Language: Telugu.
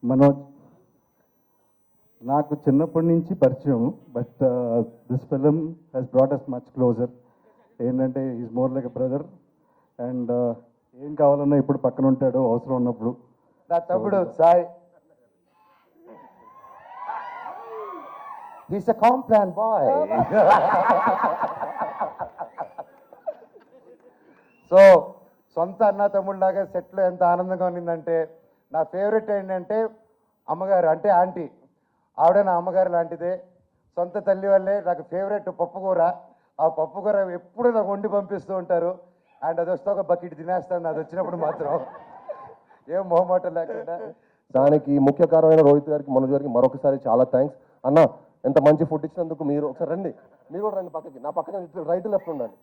మనోజ్ నాకు చిన్నప్పటి నుంచి పరిచయం, but this film has brought us much closer. ఏంటంటే is more like a brother, and ఏం కావాలన్నా ఇప్పుడు పక్కన ఉంటాడు అవసరం ఉన్నప్పుడు. నా తమ్ముడు Sai, he's a Complan boy. So సొంత అన్న తమ్ముళ్ళలాగా సెట్లో ఎంత ఆనందంగా ఉన్నిందంటే, నా ఫేవరెట్ ఏంటంటే అమ్మగారు, అంటే ఆంటీ. ఆవిడ నా అమ్మగారు లాంటిదే, సొంత తల్లి వల్లే. నాకు ఫేవరెట్ పప్పుకూర. ఆ పప్పుకూర ఎప్పుడు నాకు వండి పంపిస్తూ ఉంటారు. అండ్ అది వస్తే ఒక బకెట్ తినేస్తాను అది వచ్చినప్పుడు మాత్రం, ఏం మొహమాటం లేకుండా. దానికి ముఖ్య కారణమైన రోహిత్ గారికి, మనోజ్ గారికి మరొకసారి చాలా థ్యాంక్స్. అన్న, ఎంత మంచి ఫుడ్ ఇచ్చినందుకు. మీరు ఒకసారి రండి, మీరు కూడా రండి పక్కకి, నా పక్కన రైట్ లెఫ్ట్ ఉండండి.